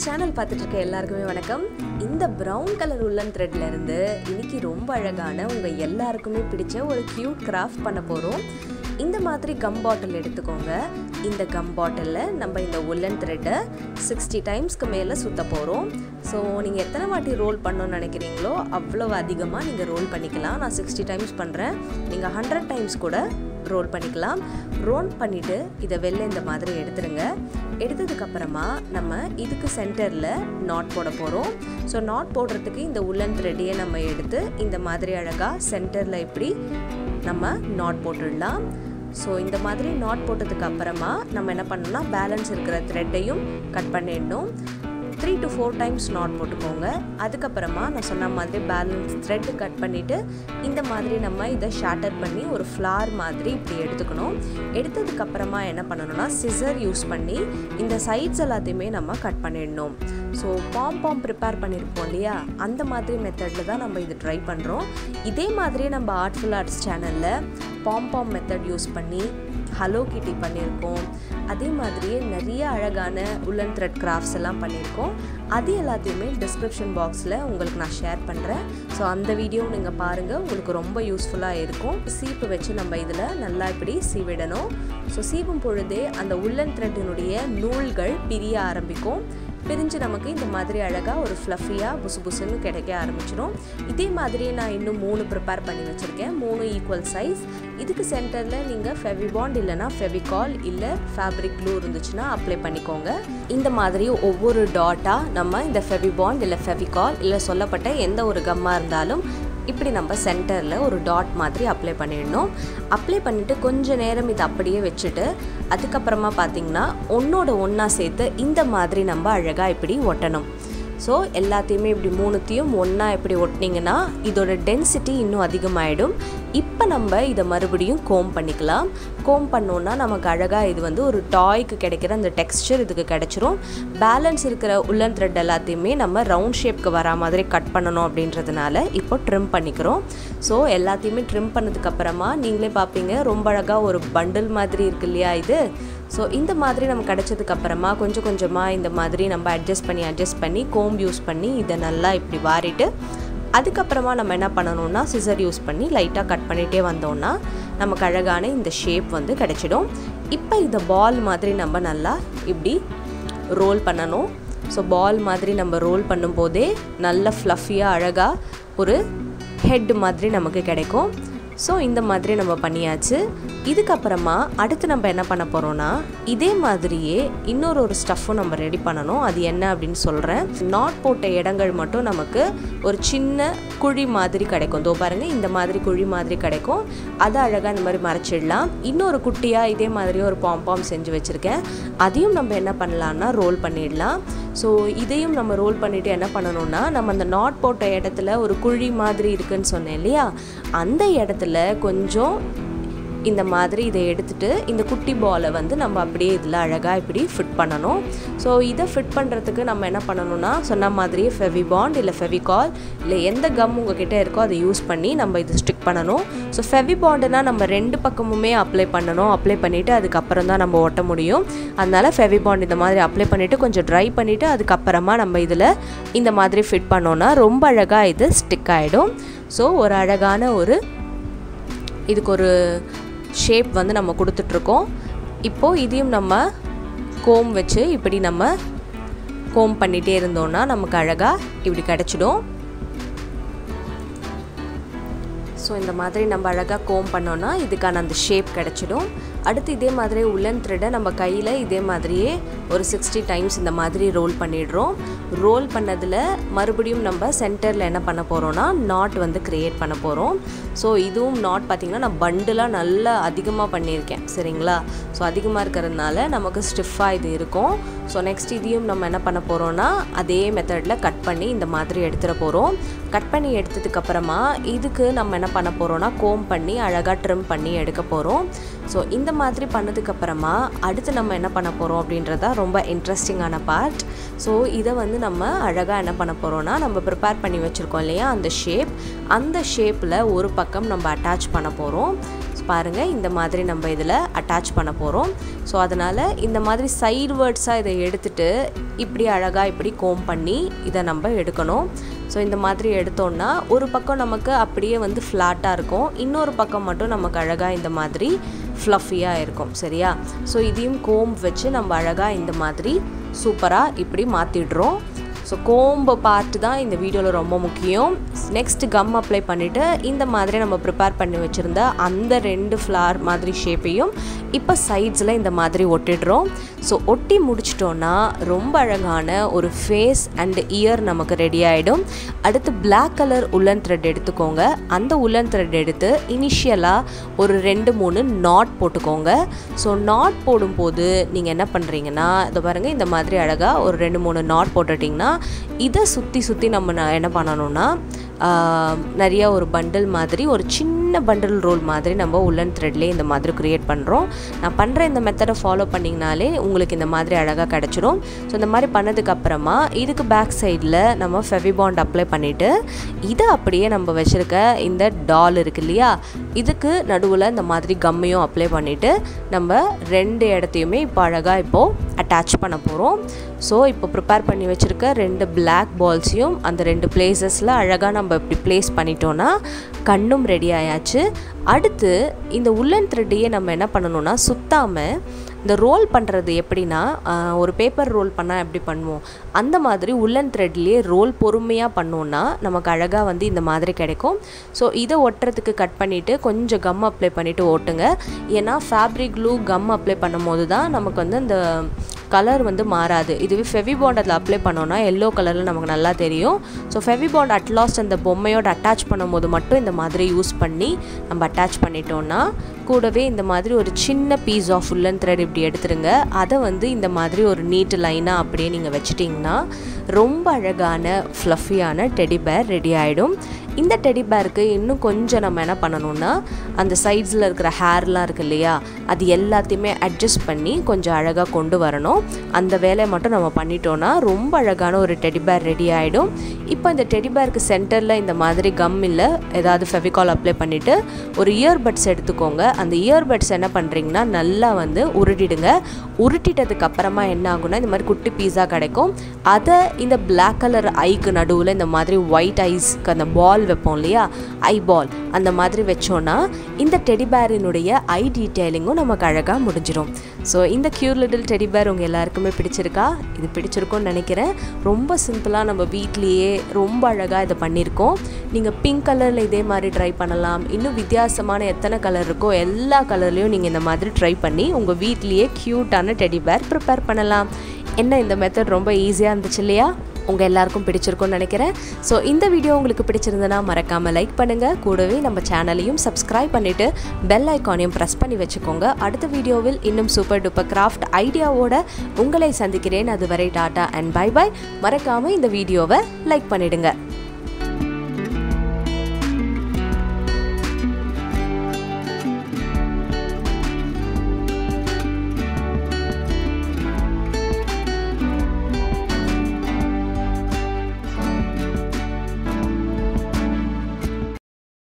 Channel பார்த்துட்டு இருக்க எல்லாருக்குமே வணக்கம். இந்த ப்ரௌன் கலர் உள்ளன் த்ரெட்ல இருந்து இன்னைக்கு ரொம்ப அழகான உங்க எல்லாருக்குமே பிடிச்ச ஒரு கியூட் கிராஃப்ட் பண்ண போறோம். இந்த மாதிரி கம் பாட்டில் எடுத்துக்கோங்க. இந்த கம் பாட்டிலில் நம்ம இந்த உள்ளன் த்ரெட்டை 60 டைம்ஸ்க்கு மேலே சுற்ற போகிறோம். ஸோ நீங்கள் எத்தனை வாட்டி ரோல் பண்ணணும்னு நினைக்கிறீங்களோ அவ்வளோ அதிகமாக நீங்கள் ரோல் பண்ணிக்கலாம். நான் 60 டைம்ஸ் பண்ணுறேன், நீங்கள் 100 டைம்ஸ் கூட ரோல் பண்ணிக்கலாம். ரோல் பண்ணிவிட்டு இதை வெளில இந்த மாதிரி எடுத்துருங்க. எடுத்ததுக்கப்புறமா நம்ம இதுக்கு சென்டரில் நாட் போட போகிறோம். ஸோ நாட் போடுறதுக்கு இந்த உள்ளன் த்ரெட்டையே நம்ம எடுத்து இந்த மாதிரி அழகாக சென்டரில் இப்படி நம்ம நாட் போட்டுடலாம். ஸோ இந்த மாதிரி நாட் போட்டதுக்கு அப்புறமா நம்ம என்ன பண்ணணும்னா பேலன்ஸ் இருக்கிற த்ரெட்டையும் கட் பண்ணிடணும். 3 to 4 டைம்ஸ் நாட் போட்டுக்கோங்க. அதுக்கப்புறமா நான் சொன்ன மாதிரி பேலன்ஸ் த்ரெட் கட் பண்ணிவிட்டு இந்த மாதிரி நம்ம இதை ஷேட்டர் பண்ணி ஒரு ஃப்ளார் மாதிரி இப்படி எடுத்துக்கணும். எடுத்ததுக்கப்புறமா என்ன பண்ணணும்னா சிசர் யூஸ் பண்ணி இந்த சைட்ஸ் எல்லாத்தையுமே நம்ம கட் பண்ணிடணும். ஸோ பாம் ப்ரிப்பேர் பண்ணியிருப்போம் இல்லையா, அந்த மாதிரி மெத்தடில் தான் நம்ம இது ட்ரை பண்ணுறோம். இதே மாதிரியே நம்ம ஆர்ட்ஃபுல் ஆர்ட்ஸ் சேனலில் பாம் மெத்தட் யூஸ் பண்ணி ஹலோ கிட்டி பண்ணியிருக்கோம். அதே மாதிரியே நிறைய அழகான உள்ளன் த்ரெட் கிராஃப்ட்ஸ் எல்லாம் பண்ணியிருக்கோம். அது எல்லாத்தையுமே டிஸ்கிரிப்ஷன் பாக்ஸில் உங்களுக்கு நான் ஷேர் பண்ணுறேன். ஸோ அந்த வீடியோ நீங்கள் பாருங்கள், உங்களுக்கு ரொம்ப யூஸ்ஃபுல்லாக இருக்கும். சீப்பு வச்சு நம்ம இதில் நல்லா இப்படி சீவிடணும். ஸோ சீவும் பொழுதே அந்த உள்ளன் த்ரெட்டினுடைய நூல்கள் பிரிய ஆரம்பிக்கும். பிரிஞ்சு நமக்கு இந்த மாதிரி அழகாக ஒரு ஃப்ளஃபியாக புசுன்னு கிடைக்க ஆரம்பிச்சிடும். இதே மாதிரியே நான் இன்னும் 3 ப்ரிப்பேர் பண்ணி வச்சுருக்கேன், 3 ஈக்குவல் சைஸ். இதுக்கு சென்டரில் நீங்கள் ஃபெவிபாண்ட் இல்லைனா ஃபெவிகால் இல்லை ஃபேப்ரிக் க்ளூ இருந்துச்சுன்னா அப்ளை பண்ணிக்கோங்க. இந்த மாதிரி ஒவ்வொரு டாட்டாக நம்ம இந்த ஃபெவிபாண்ட் இல்லை ஃபெவிகால் இல்லை சொல்லப்பட்ட எந்த ஒரு கம்மாக இருந்தாலும் இப்படி நம்ம சென்டரில் ஒரு டாட் மாதிரி அப்ளை பண்ணிடணும். அப்ளை பண்ணிவிட்டு கொஞ்சம் நேரம் இதை அப்படியே வச்சுட்டு அதுக்கப்புறமா பார்த்திங்கன்னா ஒன்றா சேர்த்து இந்த மாதிரி நம்ம அழகாக இப்படி ஒட்டணும். ஸோ எல்லாத்தையுமே இப்படி 3த்தையும் ஒன்றா இப்படி ஒட்டினீங்கன்னா இதோட டென்சிட்டி இன்னும் அதிகமாகிடும். இப்போ நம்ம இதை மறுபடியும் கோம் பண்ணிக்கலாம். கோம் பண்ணோன்னா நமக்கு அழகாக இது வந்து ஒரு டாய்க்கு கிடைக்கிற அந்த டெக்ஸ்சர் இதுக்கு கிடச்சிரும். பேலன்ஸ் இருக்கிற உள்ளன் த்ரெட் எல்லாத்தையுமே நம்ம ரவுண்ட் ஷேப்க்கு வரா மாதிரி கட் பண்ணணும் அப்படின்றதுனால இப்போ ட்ரிம் பண்ணிக்கிறோம். ஸோ எல்லாத்தையுமே ட்ரிம் பண்ணதுக்கப்புறமா நீங்களே பார்ப்பீங்க ரொம்ப அழகாக ஒரு பண்டில் மாதிரி இருக்கு இல்லையா இது. ஸோ இந்த மாதிரி நம்ம கிடச்சதுக்கப்புறமா கொஞ்சம் கொஞ்சமாக இந்த மாதிரி நம்ம அட்ஜஸ்ட் பண்ணி கோம் யூஸ் பண்ணி இதை நல்லா இப்படி வாரிட்டு அதுக்கப்புறமா நம்ம என்ன பண்ணணும்னா சிசர் யூஸ் பண்ணி லைட்டாக கட் பண்ணிகிட்டே வந்தோம்னா நமக்கு அழகான இந்த ஷேப் வந்து கிடச்சிடும். இப்போ இதை பால் மாதிரி நம்ம நல்லா இப்படி ரோல் பண்ணணும். ஸோ பால் மாதிரி நம்ம ரோல் பண்ணும்போதே நல்ல ஃப்ளஃபியாக அழகாக ஒரு ஹெட் மாதிரி நமக்கு கிடைக்கும். ஸோ இந்த மாதிரி நம்ம பண்ணியாச்சு. இதுக்கப்புறமா அடுத்து நம்ம என்ன பண்ண போகிறோன்னா இதே மாதிரியே இன்னொரு ஸ்டஃப்பும் நம்ம ரெடி பண்ணணும். அது என்ன அப்படின்னு சொல்கிறேன். நாட் போட்ட இடங்கள் மட்டும் நமக்கு ஒரு சின்ன குழி மாதிரி கிடைக்கும். தோ பாருங்கள், இந்த மாதிரி குழி மாதிரி கிடைக்கும். அதை அழகாக இந்த மாதிரி மறைச்சிடலாம். இன்னொரு குட்டியாக இதே மாதிரி ஒரு பாம் செஞ்சு வச்சுருக்கேன். அதையும் நம்ம என்ன பண்ணலான்னா ரோல் பண்ணிடலாம். ஸோ இதையும் நம்ம ரோல் பண்ணிவிட்டு என்ன பண்ணணும்னா நம்ம அந்த நாட் போட்ட இடத்துல ஒரு குழி மாதிரி இருக்குதுன்னு சொன்னேன் இல்லையா, அந்த இடத்துல கொஞ்சம் இந்த மாதிரி இதை எடுத்துகிட்டு இந்த குட்டி பாலை வந்து நம்ம அப்படியே இதில் அழகாக இப்படி ஃபிட் பண்ணணும். ஸோ இதை ஃபிட் பண்ணுறதுக்கு நம்ம என்ன பண்ணணும்னா சொன்ன மாதிரியே ஃபெவிபாண்ட் இல்லை ஃபெவிகால் இல்லை எந்த கம் உங்ககிட்ட இருக்கோ அதை யூஸ் பண்ணி நம்ம இது ஸ்டிக் பண்ணணும். ஸோ ஃபெவிபாண்டுனா நம்ம 2 பக்கமுமே அப்ளை பண்ணணும். அப்ளை பண்ணிவிட்டு அதுக்கப்புறம் தான் நம்ம ஒட்ட முடியும். அதனால் ஃபெவிபாண்ட் இந்த மாதிரி அப்ளை பண்ணிவிட்டு கொஞ்சம் ட்ரை பண்ணிவிட்டு அதுக்கப்புறமா நம்ம இதில் இந்த மாதிரி ஃபிட் பண்ணோன்னா ரொம்ப அழகாக இது ஸ்டிக் ஆகிடும். ஸோ ஒரு அழகான இதுக்கு ஒரு ஷேப் வந்து நம்ம கொடுத்துட்ருக்கோம். இப்போது இதையும் நம்ம கோம் வச்சு இப்படி நம்ம கோம் பண்ணிகிட்டே இருந்தோம்னா நமக்கு அழகாக இப்படி கிடச்சிடும். ஸோ இந்த மாதிரி நம்ம அழகாக கோம் பண்ணோன்னா இதுக்கான அந்த ஷேப் கிடச்சிடும். அடுத்து இதே மாதிரி உள்ளன் த்ரெட்டை நம்ம கையில் இதே மாதிரியே ஒரு 60 டைம்ஸ் இந்த மாதிரி ரோல் பண்ணிடுறோம். ரோல் பண்ணதில் மறுபடியும் நம்ம சென்டரில் என்ன பண்ண போகிறோன்னா நாட் வந்து க்ரியேட் பண்ண போகிறோம். ஸோ இதுவும் நாட் பார்த்திங்கன்னா நான் பண்டிலாக நல்லா அதிகமாக பண்ணியிருக்கேன், சரிங்களா. ஸோ அதிகமாக இருக்கிறதுனால நமக்கு ஸ்டிஃபாக இது இருக்கும். ஸோ நெக்ஸ்ட் இதையும் நம்ம என்ன பண்ண போகிறோன்னா அதே மெத்தடில் கட் பண்ணி இந்த மாதிரி எடுத்துகிட போகிறோம். கட் பண்ணி எடுத்ததுக்கப்புறமா இதுக்கு நம்ம என்ன பண்ண போகிறோன்னா கோம் பண்ணி அழகாக ட்ரிம் பண்ணி எடுக்க போகிறோம். ஸோ இந்த மாதிரி பண்ணதுக்கப்புறமா அடுத்து நம்ம என்ன பண்ண போகிறோம் அப்படின்றதா ரொம்ப இன்ட்ரெஸ்டிங்கான பார்ட். ஸோ இதை வந்து நம்ம அழகாக என்ன பண்ண போகிறோன்னா நம்ம ப்ரிப்பேர் பண்ணி வச்சுருக்கோம் இல்லையா அந்த ஷேப்பில் ஒரு பக்கம் நம்ம அட்டாச் பண்ண போகிறோம். ஸோ பாருங்கள், இந்த மாதிரி நம்ம இதில் அட்டாச் பண்ண போகிறோம். ஸோ அதனால் இந்த மாதிரி சைடு வேர்ட்ஸாக இதை எடுத்துகிட்டு இப்படி அழகாக இப்படி கோம் பண்ணி இதை நம்ம எடுக்கணும். ஸோ இந்த மாதிரி எடுத்தோன்னா ஒரு பக்கம் நமக்கு அப்படியே வந்து ஃப்ளாட்டாக இருக்கும், இன்னொரு பக்கம் மட்டும் நமக்கு அழகாக இந்த மாதிரி ஃப்ளஃபியாக இருக்கும். சரியா? ஸோ இதையும் கோம் வச்சு நம்ம அழகாக இந்த மாதிரி சூப்பராக இப்படி மாற்றிடுறோம். ஸோ கோம்பை பார்த்து தான் இந்த வீடியோவில் ரொம்ப முக்கியம். நெக்ஸ்ட்டு கம் அப்ளை பண்ணிவிட்டு இந்த மாதிரி நம்ம ப்ரிப்பேர் பண்ணி வச்சுருந்த அந்த 2 ஃப்ளார் மாதிரி ஷேப்பையும் இப்போ சைட்ஸில் இந்த மாதிரி ஒட்டிடுறோம். ஸோ ஒட்டி முடிச்சிட்டோன்னா ரொம்ப அழகான ஒரு ஃபேஸ் அண்ட் இயர் நமக்கு ரெடி ஆகிடும். அடுத்து பிளாக் கலர் உல்லன் த்ரெட் எடுத்துக்கோங்க. அந்த உல்லன் த்ரெட் எடுத்து இனிஷியலாக ஒரு 2-3 நாட் போட்டுக்கோங்க. ஸோ நாட் போடும்போது நீங்கள் என்ன பண்ணுறீங்கன்னா, இதை பாருங்கள், இந்த மாதிரி அழகாக ஒரு 2-3 நாட் போட்டுட்டிங்கன்னா இதை சுற்றி நம்ம என்ன பண்ணணும்னா நிறைய ஒரு பண்டில் மாதிரி, ஒரு சின்ன பண்டில் ரோல் மாதிரி நம்ம உல்லன் த்ரெட்லேயே இந்த மாதிரி க்ரியேட் பண்ணுறோம். நான் பண்ணுற இந்த மெத்தடை ஃபாலோ பண்ணிங்கனாலே உங்களுக்கு இந்த மாதிரி அழகாக கிடச்சிடும். ஸோ இந்த மாதிரி பண்ணதுக்கப்புறமா இதுக்கு பேக் சைடில் நம்ம ஃபெவிபாண்ட் அப்ளை பண்ணிவிட்டு இதை அப்படியே நம்ம வச்சுருக்க இந்த டால் இருக்கு இல்லையா, இதுக்கு நடுவில் இந்த மாதிரி கம்மையும் அப்ளை பண்ணிவிட்டு நம்ம 2 இடத்தையுமே இப்போ அழகாக இப்போது அட்டாச் பண்ண போகிறோம். ஸோ இப்போ ப்ரிப்பேர் பண்ணி வச்சுருக்க 2 பிளாக் பால்ஸையும் அந்த 2 பிளேசஸில் அழகாக நம்ம இப்படி ப்ளேஸ் பண்ணிட்டோன்னா கண்ணும் ரெடி ஆயாச்சு. அடுத்து இந்த உல்லன் த்ரெட்டையே நம்ம என்ன பண்ணணும்னா சுத்தாமல் இந்த ரோல் பண்ணுறது எப்படின்னா, ஒரு பேப்பர் ரோல் பண்ணால் எப்படி பண்ணுவோம் அந்த மாதிரி உல்லன் த்ரெட்லேயே ரோல் பொறுமையாக பண்ணோன்னா நமக்கு அழகாக வந்து இந்த மாதிரி கிடைக்கும். ஸோ இதை ஒட்டுறதுக்கு கட் பண்ணிவிட்டு கொஞ்சம் கம் அப்ளை பண்ணிவிட்டு ஓட்டுங்க. ஏன்னா ஃபேப்ரிக் க்ளூ கம் அப்ளை பண்ணும் போது தான் நமக்கு வந்து அந்த கலர் வந்து மாறாது. இதுவே ஃபெவிபாண்ட் அதில் அப்ளை பண்ணோன்னா எல்லோ கலரில் நமக்கு நல்லா தெரியும். ஸோ ஃபெவிபாண்ட் அட்லாஸ்ட் அந்த பொம்மையோடு அட்டாச் பண்ணும்போது மட்டும் இந்த மாதிரி யூஸ் பண்ணி நம்ம அட்டாச் பண்ணிட்டோன்னா கூடவே இந்த மாதிரி ஒரு சின்ன பீஸ் ஆஃப் உல்லன் த்ரெட் இப்படி எடுத்துருங்க. அதை வந்து இந்த மாதிரி ஒரு நீட் லைனாக அப்படியே நீங்கள் வச்சிட்டிங்கன்னா ரொம்ப அழகான ஃப்ளஃபியான டெடி பேர் ரெடி ஆகிடும். இந்த டெடி பேருக்கு இன்னும் கொஞ்சம் நம்ம என்ன பண்ணணும்னா அந்த சைட்ஸில் இருக்கிற ஹேர்லாம் இருக்குது இல்லையா, அது எல்லாத்தையுமே அட்ஜஸ்ட் பண்ணி கொஞ்சம் அழகாக கொண்டு வரணும். அந்த வேலையை மட்டும் நம்ம பண்ணிட்டோன்னா ரொம்ப அழகான ஒரு டெடி பேர் ரெடி ஆகிடும். இப்போ இந்த டெடி பேருக்கு சென்டரில் இந்த மாதிரி கம் இல்லை ஏதாவது ஃபெவிகால் அப்ளை பண்ணிவிட்டு ஒரு இயர்பட்ஸ் எடுத்துக்கோங்க. அந்த இயர்பட்ஸ் என்ன பண்ணுறீங்கன்னா நல்லா வந்து உருட்டிடுங்க. உருட்டிட்டதுக்கு அப்புறமா என்ன ஆகுனா இந்த மாதிரி குட்டி பீஸாக கிடைக்கும். அதை இந்த பிளாக் கலர் ஐக்கு நடுவில் இந்த மாதிரி ஒயிட் ஐஸ்க்கு அந்த பால் வைப்போம் இல்லையா, ஐ பால், அந்த மாதிரி வச்சோன்னா இந்த டெடி பேரினுடைய ஐ டீட்டெயிலிங்கும் நமக்கு அழகாக முடிஞ்சிடும். ஸோ இந்த க்யூட் லிட்டில் டெடி பேர் உங்கள் எல்லாருக்குமே பிடிச்சிருக்கா? இது பிடிச்சிருக்கும்னு நினைக்கிறேன். ரொம்ப சிம்பிளாக நம்ம வீட்லேயே ரொம்ப அழகாக இதை பண்ணியிருக்கோம். நீங்கள் பிங்க் கலரில் இதே மாதிரி ட்ரை பண்ணலாம். இன்னும் வித்தியாசமான எத்தனை கலர் இருக்கோ எல்லா கலர்லேயும் நீங்கள் இந்த மாதிரி ட்ரை பண்ணி உங்கள் வீட்லேயே க்யூட்டான டெடி பேர் ப்ரிப்பேர் பண்ணலாம். என்ன, இந்த மெத்தட் ரொம்ப ஈஸியாக இருந்துச்சு இல்லையா? உங்கள் எல்லாருக்கும் பிடிச்சிருக்கும்னு நினைக்கிறேன். ஸோ இந்த வீடியோ உங்களுக்கு பிடிச்சிருந்தனா மறக்காமல் லைக் பண்ணுங்கள். கூடவே நம்ம சேனலையும் சப்ஸ்கிரைப் பண்ணிவிட்டு பெல் ஐக்கானையும் ப்ரெஸ் பண்ணி வச்சுக்கோங்க. அடுத்த வீடியோவில் இன்னும் சூப்பர் டூப்பர் கிராஃப்ட் ஐடியாவோட உங்களை சந்திக்கிறேன். அதுவரை டாட்டா அண்ட் பை பை. மறக்காமல் இந்த வீடியோவை லைக் பண்ணிவிடுங்க.